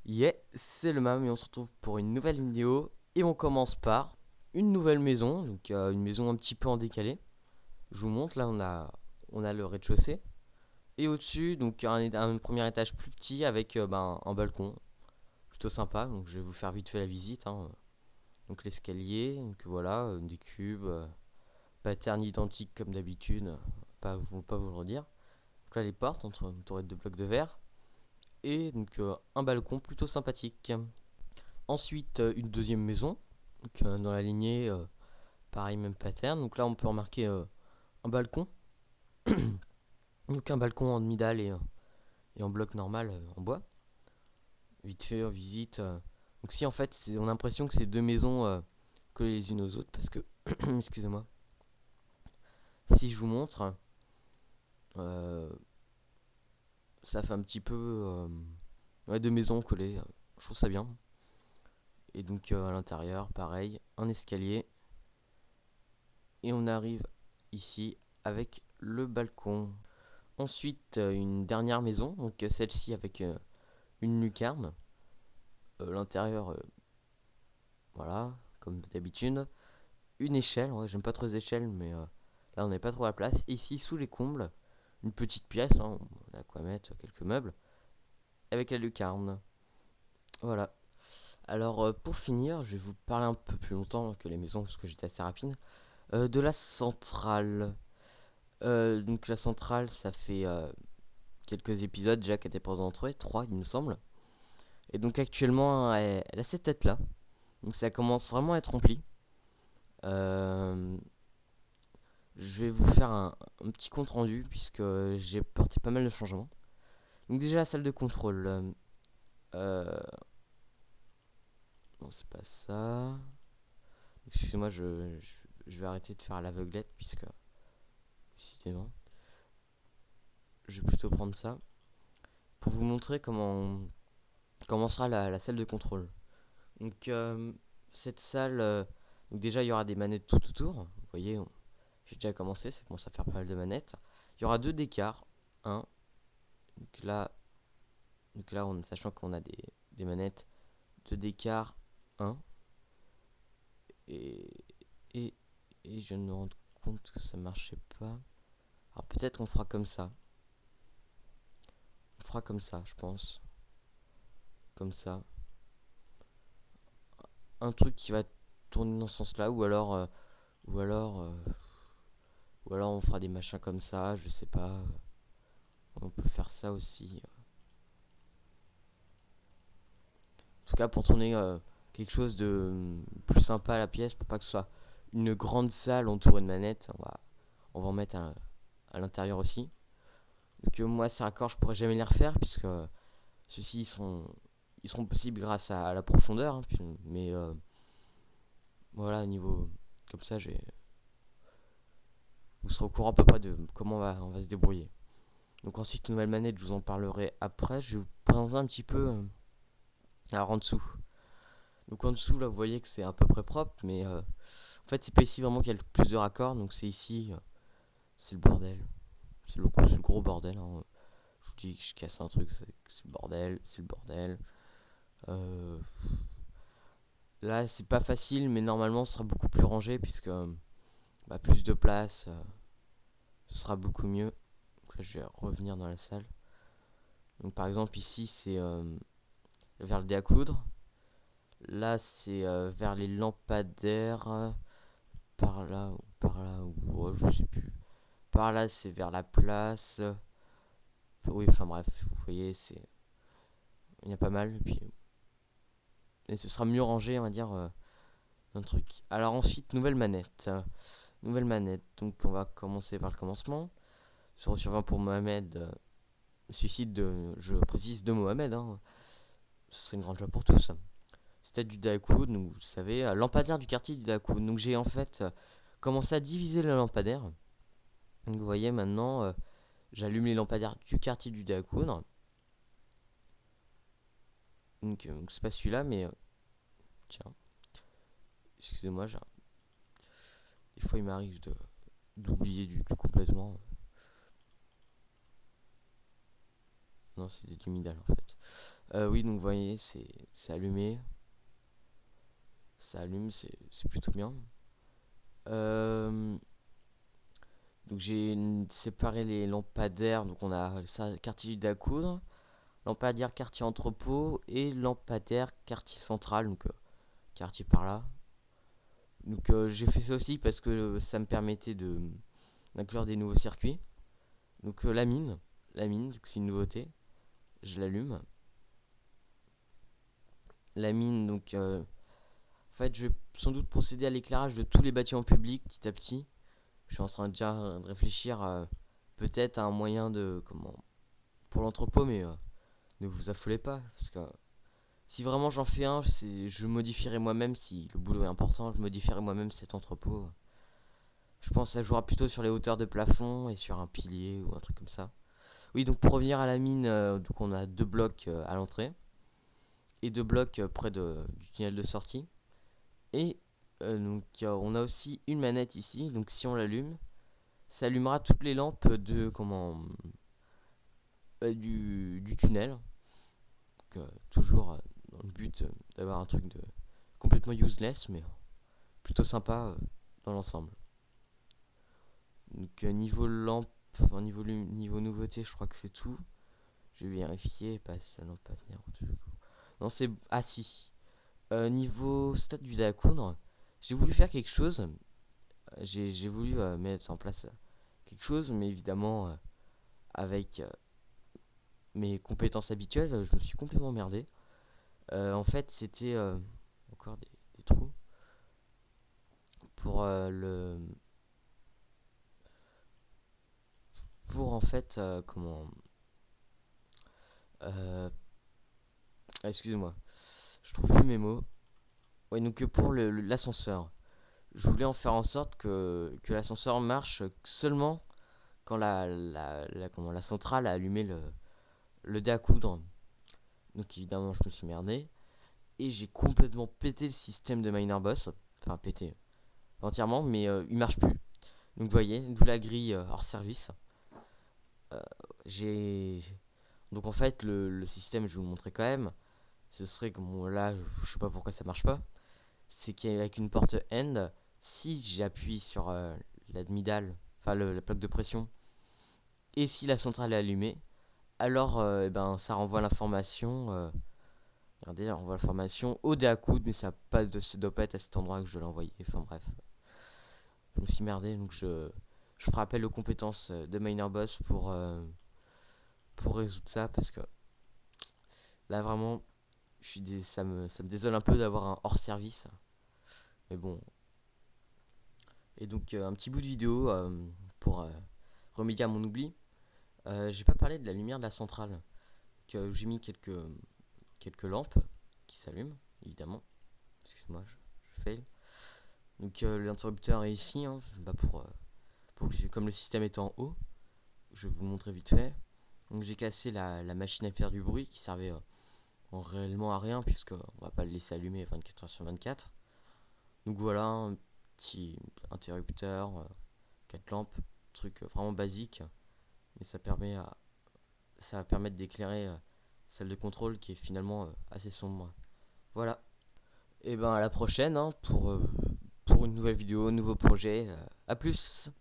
Yeah, c'est le MAM et on se retrouve pour une nouvelle vidéo. Et on commence par une nouvelle maison, donc une maison un petit peu en décalé. Je vous montre, là on a le rez-de-chaussée. Et au-dessus, donc un premier étage plus petit avec un balcon. Plutôt sympa, donc je vais vous faire vite fait la visite, hein. Donc l'escalier, donc voilà, des cubes, pattern identique comme d'habitude, pas vous le redire. Donc là les portes, entourées de blocs de verre. Et donc un balcon plutôt sympathique. Ensuite, une deuxième maison, donc, dans la lignée, pareil, même pattern. Donc là, on peut remarquer un balcon. Donc un balcon en demi-dalle et en bloc normal en bois. Vite fait, visite. Donc si en fait, on a l'impression que c'est deux maisons collées les unes aux autres parce que, excusez-moi, si je vous montre, euh, ça fait un petit peu ouais, deux maisons collées. Je trouve ça bien. Et donc à l'intérieur, pareil, un escalier. Et on arrive ici avec le balcon. Ensuite, une dernière maison, donc celle-ci avec une lucarne. L'intérieur, voilà, comme d'habitude. Une échelle, ouais, j'aime pas trop les échelles, mais là on n'est pas trop à la place. Ici, sous les combles, une petite pièce, hein, on a quoi mettre quelques meubles, avec la lucarne. Voilà. Alors, pour finir, je vais vous parler un peu plus longtemps que les maisons, parce que j'étais assez rapide. De la centrale. Donc la centrale, ça fait quelques épisodes déjà qu'elle était présente entre eux, 3 il me semble. Et donc actuellement, elle a cette tête-là. Donc ça commence vraiment à être rempli. Euh, je vais vous faire un petit compte rendu puisque j'ai porté pas mal de changements. Donc déjà la salle de contrôle. Euh, non c'est pas ça. Excusez-moi, je vais arrêter de faire l'aveuglette puisque décidément, je vais plutôt prendre ça pour vous montrer comment sera la salle de contrôle. Donc cette salle, donc déjà il y aura des manettes tout autour. Vous voyez, j'ai déjà commencé, ça commence à faire pas mal de manettes. Il y aura deux d'écart, un. Donc là, sachant qu'on a des manettes, deux d'écart, un. Et, et, et je me rends compte que ça marchait pas. Alors peut-être on fera comme ça. On fera comme ça, je pense. Comme ça. Un truc qui va tourner dans ce sens-là, ou alors, euh, ou alors on fera des machins comme ça, je sais pas. On peut faire ça aussi. En tout cas, pour tourner quelque chose de plus sympa à la pièce, pour pas que ce soit une grande salle entourée de manettes, on va en mettre à l'intérieur aussi. Donc moi, ces raccords, je pourrais jamais les refaire, puisque ceux-ci ils seront possibles grâce à la profondeur. Hein, mais voilà, niveau comme ça, vous serez au courant à peu près de comment on va se débrouiller. Donc ensuite, une nouvelle manette, je vous en parlerai après. Je vais vous présenter un petit peu alors en dessous. Donc en dessous, là, vous voyez que c'est à peu près propre, mais en fait, c'est pas ici vraiment qu'il y a le plus de raccords. Donc c'est ici, c'est le bordel. C'est le gros bordel. Hein. Je vous dis que je casse un truc, c'est le bordel, c'est le bordel. Euh, Là, c'est pas facile, mais normalement, ce sera beaucoup plus rangé puisque plus de place, ce sera beaucoup mieux. Donc là, je vais revenir dans la salle. Donc par exemple, ici, c'est vers le dé à coudre. Là, c'est vers les lampadaires. Par là ou par là, ou oh, je sais plus. Par là, c'est vers la place. Oui, enfin bref, vous voyez, il y a pas mal. Et ce sera mieux rangé, on va dire, un truc. Alors ensuite, nouvelle manette. Nouvelle manette. Donc on va commencer par le commencement. 0 sur 20 pour Mohamed. Suicide je précise, de Mohamed. Hein. Ce serait une grande joie pour tous. Stade du Dakoud, donc vous savez, lampadaire du quartier du Dakoud. Donc j'ai en fait commencé à diviser le lampadaire. Donc vous voyez maintenant, j'allume les lampadaires du quartier du Dakoud. Donc c'est pas celui-là, mais tiens, excusez-moi, des fois il m'arrive d'oublier du complètement. Non, non, c'était du Midal en fait. Oui, donc vous voyez, c'est allumé. Ça allume, c'est plutôt bien. Donc j'ai séparé les lampadaires. Donc on a ça, quartier vide à coudre, lampadaire quartier entrepôt et lampadaire quartier central. Donc quartier par là. Donc j'ai fait ça aussi parce que ça me permettait d'inclure des nouveaux circuits. Donc la mine, c'est une nouveauté. Je l'allume. La mine, donc en fait, je vais sans doute procéder à l'éclairage de tous les bâtiments publics petit à petit. Je suis en train déjà de réfléchir peut-être à un moyen de comment pour l'entrepôt, mais ne vous affolez pas parce que si vraiment j'en fais un, je modifierai moi-même si le boulot est important. Je modifierai moi-même cet entrepôt. Je pense que ça jouera plutôt sur les hauteurs de plafond et sur un pilier ou un truc comme ça. Oui, donc pour revenir à la mine, donc on a 2 blocs à l'entrée et 2 blocs près du tunnel de sortie. Et donc on a aussi une manette ici. Donc si on l'allume, ça allumera toutes les lampes du tunnel. Donc, toujours dans le but d'avoir un truc de complètement useless, mais plutôt sympa dans l'ensemble. Donc niveau lampe, enfin niveau nouveauté, je crois que c'est tout. Je vais vérifier, passe la lampadaire. Non, c'est ah si. Niveau stade du dé à coudre, j'ai voulu faire quelque chose. J'ai voulu mettre en place quelque chose, mais évidemment avec mes compétences habituelles, je me suis complètement merdé. En fait, c'était encore des trous pour pour en fait euh, excusez-moi, je trouve plus mes mots. Ouais, donc pour l'ascenseur, je voulais en faire en sorte que l'ascenseur marche seulement quand la centrale a allumé le dé à coudre. Donc évidemment, je me suis merdé et j'ai complètement pété le système de Miner Boss. Enfin, pété entièrement, mais il marche plus. Donc vous voyez, d'où la grille hors service. Euh, j'ai Donc en fait, le système, je vais vous le montrer quand même. Ce serait comme là, je sais pas pourquoi ça marche pas. C'est qu'avec une porte end, si j'appuie sur l'admidal, enfin la plaque de pression, et si la centrale est allumée, alors ça renvoie l'information. Regardez, ça renvoie l'information au dé à coudre, mais ça doit pas être à cet endroit que je l'ai envoyé. Enfin bref, je me suis merdé, donc je ferai appel aux compétences de MinerBoss pour résoudre ça, parce que là vraiment, ça me désole un peu d'avoir un hors service. Mais bon. Et donc un petit bout de vidéo pour remédier à mon oubli. J'ai pas parlé de la lumière de la centrale. Que j'ai mis quelques lampes qui s'allument, évidemment. Excuse-moi, je fail. Donc l'interrupteur est ici, hein, comme le système est en haut. Je vais vous le montrer vite fait. Donc j'ai cassé la machine à faire du bruit qui servait réellement à rien, puisque on va pas le laisser allumer 24h/24. Donc voilà, un petit interrupteur, 4 lampes, truc vraiment basique, mais ça va permettre d'éclairer salle de contrôle qui est finalement assez sombre. Voilà. Et ben à la prochaine hein, pour une nouvelle vidéo, un nouveau projet. A plus.